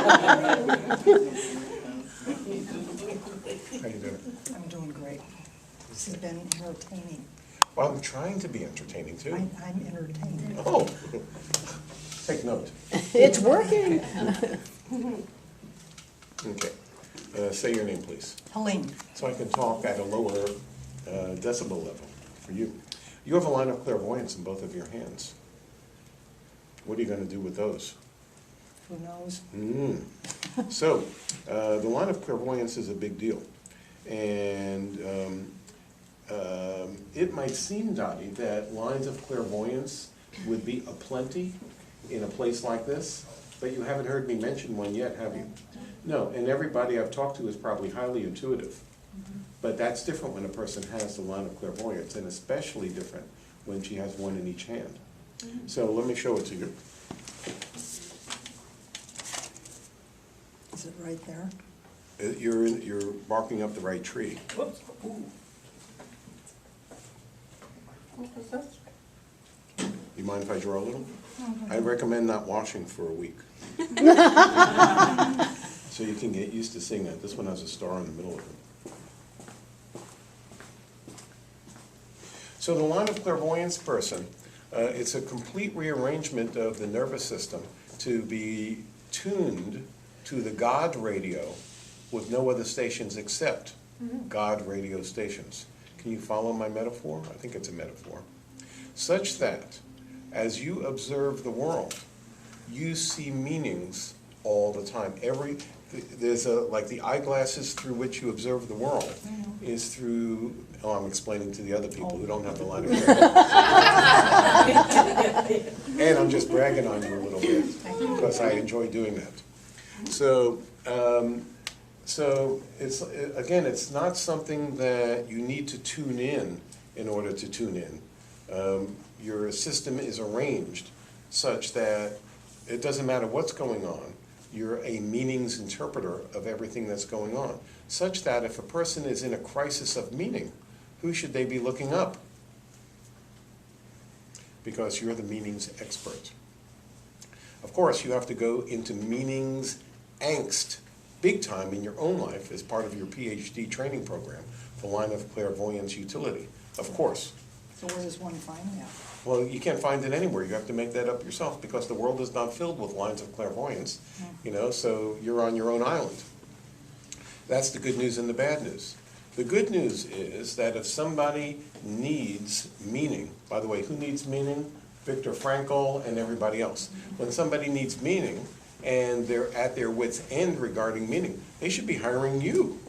How you doing? I'm doing great. This has been entertaining. Well, I'm trying to be entertaining too. I'm entertained. Oh, take note. It's working. Okay. Say your name, please, Helene, so I can talk at a lower decibel level for you. You have a line of clairvoyance in both of your hands. What are you going to do with those? who knows? So, the line of clairvoyance is a big deal. And it might seem, Dottie, that lines of clairvoyance would be aplenty in a place like this, but you haven't heard me mention one yet, have you? No, and everybody I've talked to is probably highly intuitive. But that's different when a person has the line of clairvoyance, and especially different when she has one in each hand. So let me show it to you. Is it right there? You're barking up the right tree. Whoops. Ooh. You mind if I draw a little? I recommend not washing for a week. So you can get used to seeing that. This one has a star in the middle of it. So the line of clairvoyance person, it's a complete rearrangement of the nervous system to be tuned to the God radio with no other stations except God radio stations. Can you follow my metaphor? I think it's a metaphor. Such that as you observe the world, you see meanings all the time. There's like the eyeglasses through which you observe the world is through, I'm explaining to the other people who don't have the line of clairvoyance. And I'm just bragging on you a little bit because I enjoy doing that. So it's not something that you need to tune in order to tune in. Your system is arranged such that it doesn't matter what's going on. You're a meanings interpreter of everything that's going on, such that if a person is in a crisis of meaning, who should they be looking up? Because you're the meanings expert. Of course, you have to go into meanings angst big time in your own life as part of your PhD training program, the line of clairvoyance utility, of course. So where does one find that? Well, you can't find it anywhere. You have to make that up yourself because the world is not filled with lines of clairvoyance, so you're on your own island. That's the good news and the bad news. The good news is that if somebody needs meaning, by the way, who needs meaning? Viktor Frankl and everybody else. When somebody needs meaning and they're at their wits' end regarding meaning, they should be hiring you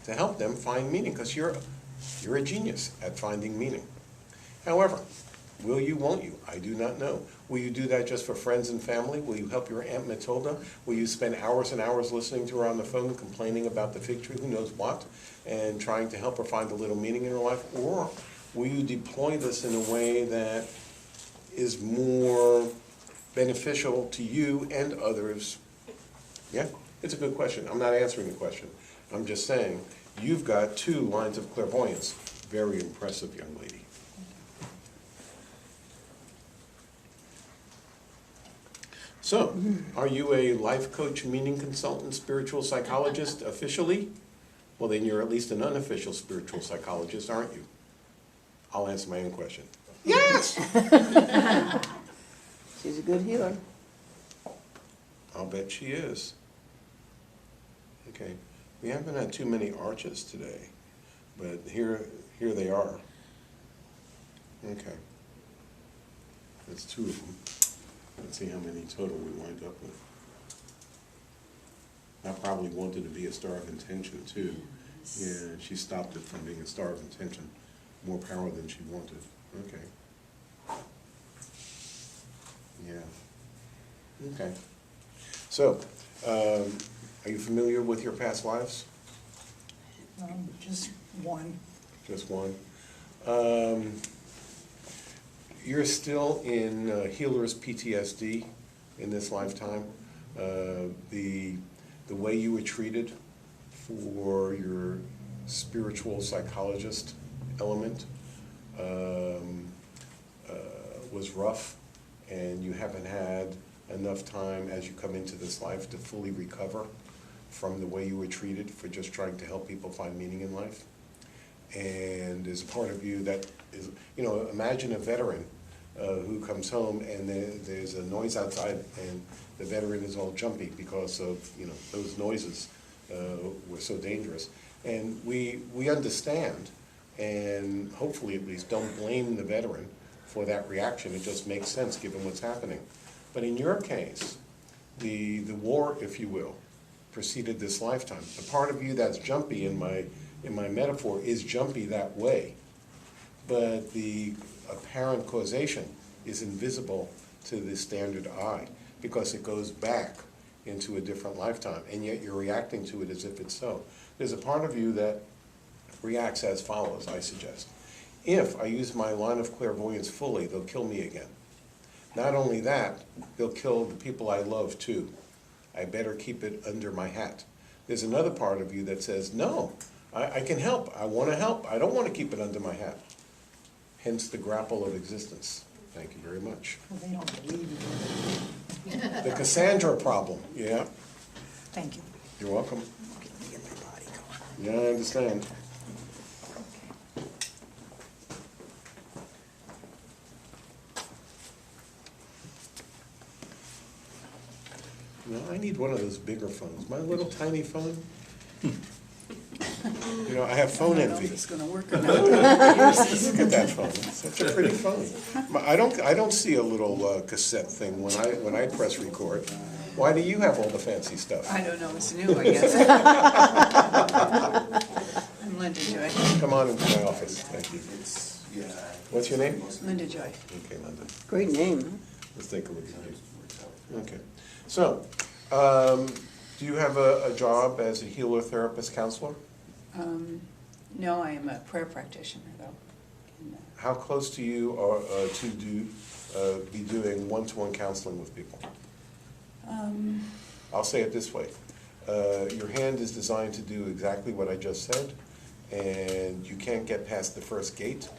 to help them find meaning because you're a genius at finding meaning. However, will you, won't you? I do not know. Will you do that just for friends and family? Will you help your Aunt Matilda? Will you spend hours and hours listening to her on the phone complaining about the fig tree, who knows what, and trying to help her find a little meaning in her life? Or will you deploy this in a way that is more beneficial to you and others? Yeah, it's a good question. I'm not answering the question. I'm just saying, you've got two lines of clairvoyance. Very impressive, young lady. So, are you a life coach, meaning consultant, spiritual psychologist officially? Well, then you're at least an unofficial spiritual psychologist, aren't you? I'll answer my own question. Yes! She's a good healer. I'll bet she is. Okay, we haven't had too many arches today, but here they are. Okay, that's two of them. Let's see how many total we wind up with. I probably wanted to be a star of intention too. Yeah, she stopped it from being a star of intention. More power than she wanted. Okay. Yeah. Okay. So, are you familiar with your past lives? Just one. Just one. You're still in healer's PTSD in this lifetime. The way you were treated for your spiritual psychologist element was rough, and you haven't had enough time as you come into this life to fully recover from the way you were treated for just trying to help people find meaning in life. And there's a part of you that is, imagine a veteran who comes home and there's a noise outside and the veteran is all jumpy because of, those noises were so dangerous. And we understand, and hopefully at least don't blame the veteran for that reaction. It just makes sense given what's happening. But in your case, the war, if you will, preceded this lifetime. The part of you that's jumpy in my metaphor is jumpy that way, but the apparent causation is invisible to the standard eye because it goes back into a different lifetime, and yet you're reacting to it as if it's so. There's a part of you that reacts as follows, I suggest. If I use my line of clairvoyance fully, they'll kill me again. Not only that, they'll kill the people I love too. I better keep it under my hat. There's another part of you that says, no, I can help. I want to help. I don't want to keep it under my hat. Hence the grapple of existence. Thank you very much. Well, they don't believe you. The Cassandra problem, yeah. Thank you. You're welcome. Okay, let me get my body going. Yeah, I understand. No, I need one of those bigger phones. My little tiny phone. I have phone I don't know envy. if it's gonna work or not. Look at that phone. It's such a pretty phone. I don't see a little cassette thing when I press record. Why do you have all the fancy stuff? I don't know, it's new, I guess. I'm Linda Joy. Come on into my office. Thank you. What's your name? Linda Joy. Okay, Linda. Great name. Let's take a look at you. Okay. So, do you have a job as a healer, therapist, counselor? No, I am a prayer practitioner, though. And, How close to you are to be doing one-to-one counseling with people? I'll say it this way. Your hand is designed to do exactly what I just said, and you can't get past the first gate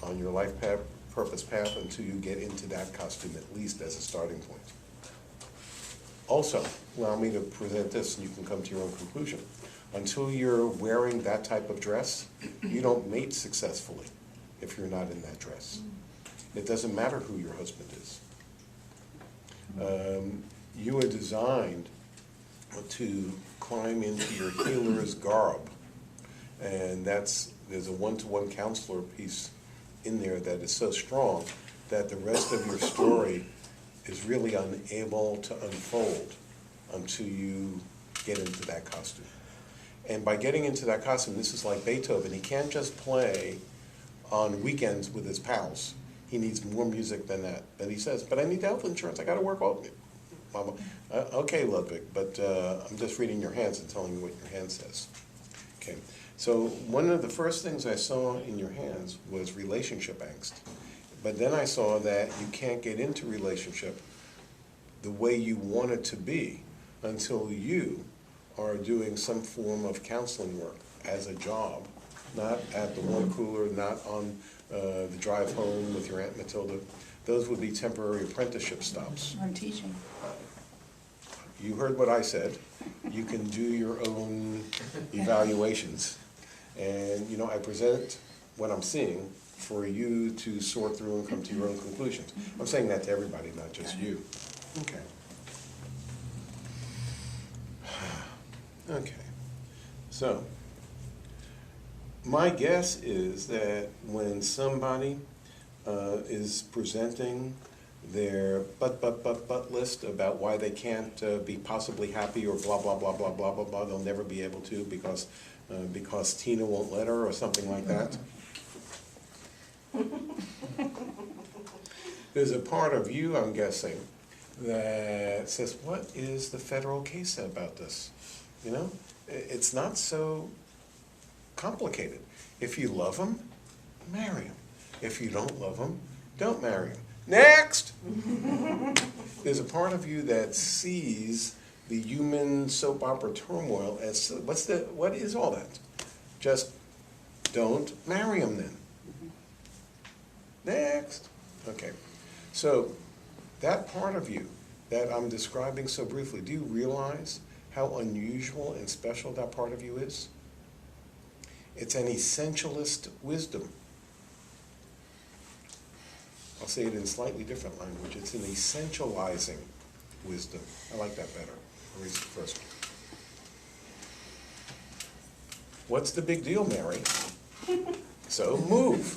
on your life path, purpose path until you get into that costume, at least as a starting point. Also, allow me to present this and you can come to your own conclusion. Until you're wearing that type of dress, you don't mate successfully if you're not in that dress. It doesn't matter who your husband is. You are designed to climb into your healer's garb, and there's a one-to-one counselor piece in there that is so strong that the rest of your story is really unable to unfold until you get into that costume. And by getting into that costume, this is like Beethoven. He can't just play on weekends with his pals. He needs more music than that. And he says, but I need health insurance. I got to work all day. Mama, okay, Ludwig, but I'm just reading your hands and telling you what your hand says. Okay, so one of the first things I saw in your hands was relationship angst. But then I saw that you can't get into relationship the way you want it to be until you are doing some form of counseling work as a job, not at the water cooler, not on the drive home with your Aunt Matilda. Those would be temporary apprenticeship stops. I'm teaching. You heard what I said. You can do your own evaluations. And, I present what I'm seeing for you to sort through and come to your own conclusions. I'm saying that to everybody, not just you. Okay. Okay. So, my guess is that when somebody is presenting their but list about why they can't be possibly happy or blah, blah, blah, blah, blah, blah, blah, they'll never be able to because Tina won't let her or something like that. There's a part of you, I'm guessing, that says, what is the federal case about this? It's not so complicated. If you love him, marry him. If you don't love him, don't marry him. Next! There's a part of you that sees the human soap opera turmoil as, what is all that? Just don't marry him then. Next. Okay. So that part of you that I'm describing so briefly, do you realize how unusual and special that part of you is? It's an essentialist wisdom. I'll say it in slightly different language. It's an essentializing wisdom. I like that better. I'll read the first one. What's the big deal, Mary? So move.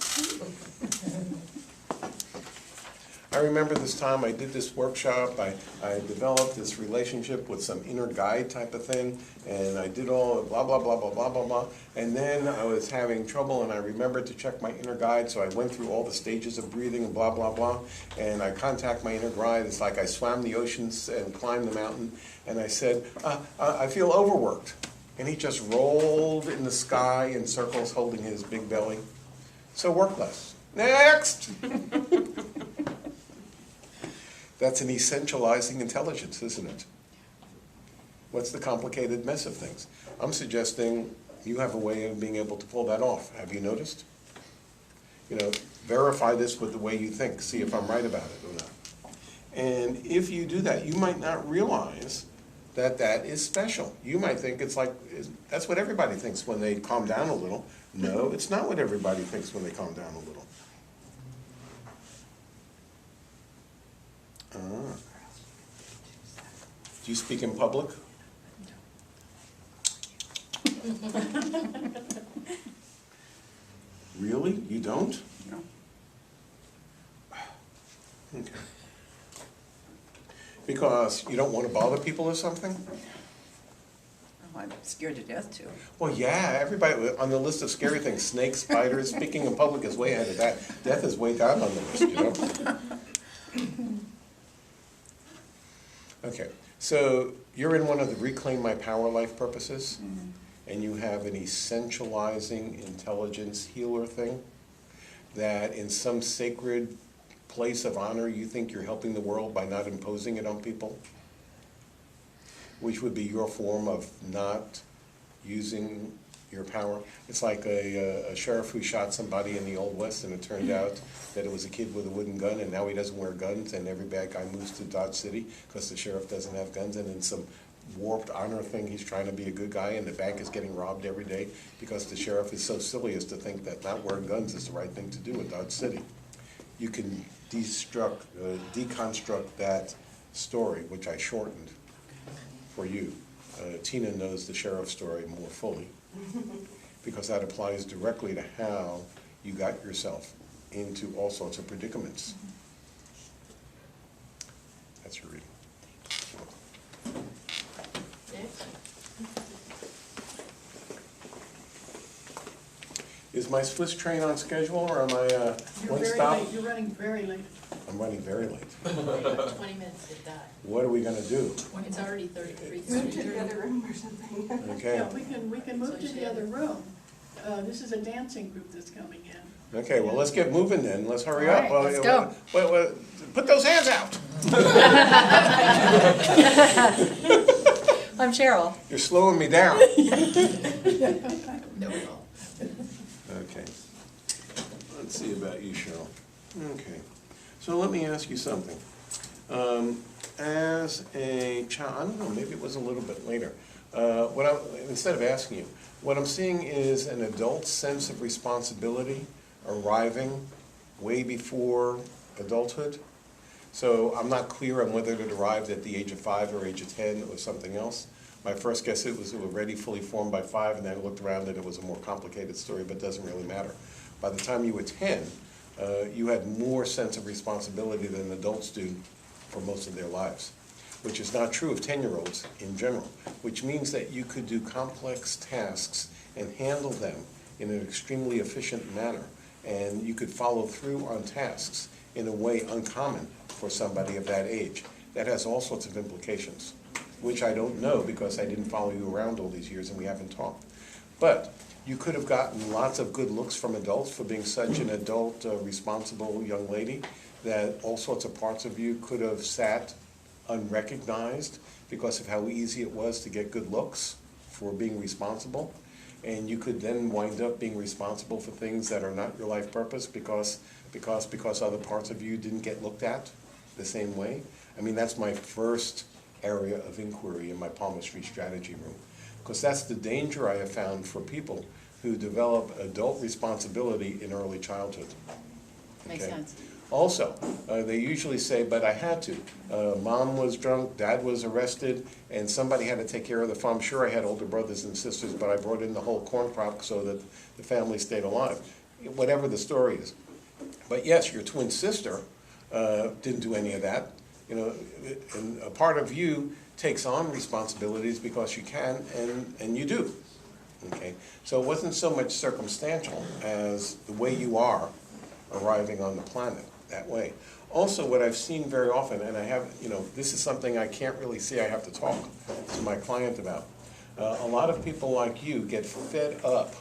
I remember this time I did this workshop, I developed this relationship with some inner guide type of thing, and I did all blah, blah, blah, blah, blah, blah, blah, and then I was having trouble, and I remembered to check my inner guide, so I went through all the stages of breathing and blah, blah, blah, and I contact my inner guide. It's like I swam the oceans and climbed the mountain, and I said, I feel overworked. And he just rolled in the sky in circles holding his big belly. So work less. Next! That's an essentializing intelligence, isn't it? What's the complicated mess of things? I'm suggesting you have a way of being able to pull that off. Have you noticed? You know, verify this with the way you think. See if I'm right about it or not. And if you do that, you might not realize that that is special. You might think it's like, that's what everybody thinks when they calm down a little. No, it's not what everybody thinks when they calm down a little. Do you speak in public? Really? You don't? No. Okay. Because you don't want to bother people or something? Oh, I'm scared to death too. Well, yeah, everybody on the list of scary things, snakes, spiders, speaking in public is way ahead of that. Death is way down on the list, you know? Okay, so you're in one of the Reclaim My Power Life purposes, and you have an essentializing intelligence healer thing that in some sacred place of honor you think you're helping the world by not imposing it on people, which would be your form of not using your power. It's like a sheriff who shot somebody in the Old West, and it turned out that it was a kid with a wooden gun, and now he doesn't wear guns, and every bad guy moves to Dodge City because the sheriff doesn't have guns, and in some warped honor thing he's trying to be a good guy, and the bank is getting robbed every day because the sheriff is so silly as to think that not wearing guns is the right thing to do in Dodge City. You can deconstruct that story, which I shortened for you. Tina knows the sheriff story more fully, because that applies directly to how you got yourself into all sorts of predicaments. That's your reading. Is my Swiss train on schedule, or am I one stop? Late. You're running very late. I'm running very late. 20 minutes to die. What are we gonna do? It's already 33. Move to the other room or something. Okay. Yeah, we can move to the other room. This is a dancing group that's coming in. Okay, well, let's get moving then. Let's hurry All up. right, Well, let's yeah, go. well, put those hands out. I'm Cheryl. You're slowing me down. No, we won't. Okay. Let's see about you, Cheryl. Okay. So let me ask you something. As a child, I don't know, maybe it was a little bit later. Instead of asking you, what I'm seeing is an adult sense of responsibility arriving way before adulthood. So I'm not clear on whether it arrived at the age of 5 or age of 10 or something else. My first guess it was already fully formed by 5, and then I looked around and it was a more complicated story, but it doesn't really matter. By the time you were 10, you had more sense of responsibility than adults do for most of their lives, which is not true of 10-year-olds in general, which means that you could do complex tasks and handle them in an extremely efficient manner, and you could follow through on tasks in a way uncommon for somebody of that age. That has all sorts of implications, which I don't know because I didn't follow you around all these years and we haven't talked. But you could have gotten lots of good looks from adults for being such an adult, responsible young lady, that all sorts of parts of you could have sat unrecognized because of how easy it was to get good looks for being responsible. And you could then wind up being responsible for things that are not your life purpose because other parts of you didn't get looked at the same way. I mean, that's my first area of inquiry in my palmistry strategy room. Because that's the danger I have found for people who develop adult responsibility in early childhood. Makes Okay? sense. Also, they usually say, but I had to. Mom was drunk, dad was arrested, and somebody had to take care of the farm. Sure, I had older brothers and sisters, but I brought in the whole corn crop so that the family stayed alive. Whatever the story is. But yes, your twin sister didn't do any of that. You know, and a part of you takes on responsibilities because you can, and you do. Okay, so it wasn't so much circumstantial as the way you are arriving on the planet that way. Also, what I've seen very often, and I have, you know, this is something I can't really see, I have to talk to my client about. A lot of people like you get fed up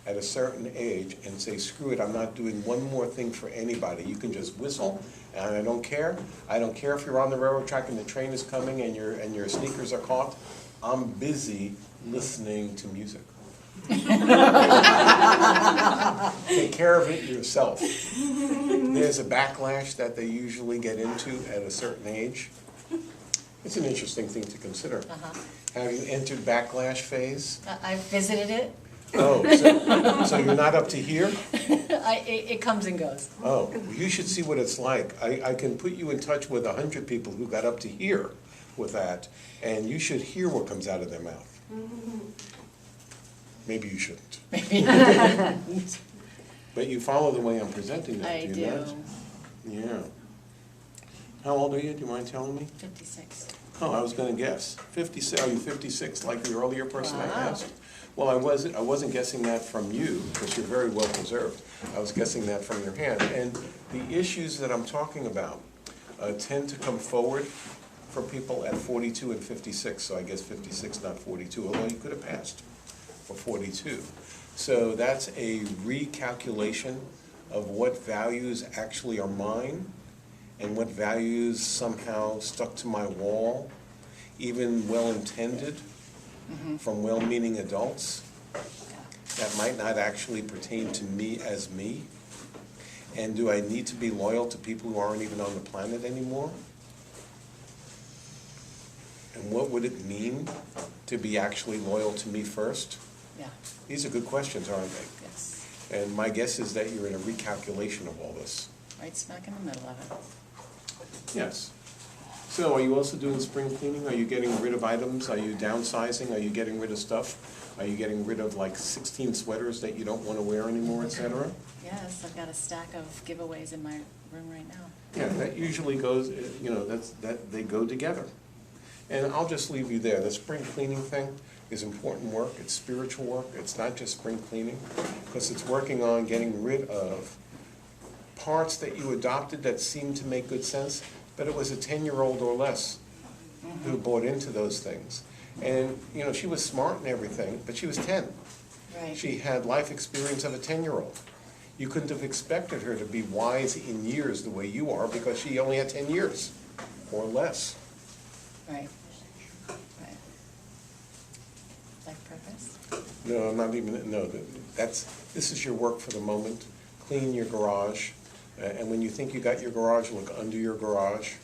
at a certain age and say, screw it, I'm not doing one more thing for anybody. You can just whistle, and I don't care. I don't care if you're on the railroad track and the train is coming and your sneakers are caught. I'm busy listening to music. Take care of it yourself. There's a backlash that they usually get into at a certain age. It's an interesting thing to consider. Have you entered backlash phase? I've visited it. Oh, so you're not up to here? It comes and goes. Oh, you should see what it's like. I can put you in touch with 100 people who got up to here with that, and you should hear what comes out of their mouth. Maybe you shouldn't. But you follow the way I'm presenting that, I do you not? do. Yeah. How old are you? Do you mind telling me? 56. Oh, I was gonna guess. 56, are you 56 like the earlier person I Wow. asked? Well, I wasn't guessing that from you, because you're very well preserved. I was guessing that from your hand. And the issues that I'm talking about tend to come forward for people at 42 and 56, so I guess 56, not 42, although you could have passed for 42. So that's a recalculation of what values actually are mine and what values somehow stuck to my wall, even well-intended from well-meaning adults that might not actually pertain to me as me. And do I need to be loyal to people who aren't even on the planet anymore? And what would it mean to be actually loyal to me first? Yeah, These are good questions, aren't they? yes. And my guess is that you're in a recalculation of all this. Right smack in the middle of it. Yes. So are you also doing spring cleaning? Are you getting rid of items? Are you downsizing? Are you getting rid of stuff? Are you getting rid of like 16 sweaters that you don't want to wear anymore, et cetera? Yes, I've got a stack of giveaways in my room right now. Yeah, that usually goes, you know, that they go together. And I'll just leave you there. The spring cleaning thing is important work. It's spiritual work. It's not just spring cleaning, because it's working on getting rid of parts that you adopted that seemed to make good sense, but it was a 10-year-old or less who bought into those things. And, you know, she was smart and everything, but she was 10. Right. She had life experience of a 10-year-old. You couldn't have expected her to be wise in years the way you are, because she only had 10 years or less. Right. Right. Life purpose? No, I'm not even, no, this is your work for the moment. Clean your garage. And when you think you got your garage, look under your garage.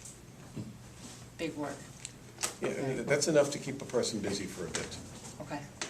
Big work. Yeah, and that's enough to keep a person busy for a bit.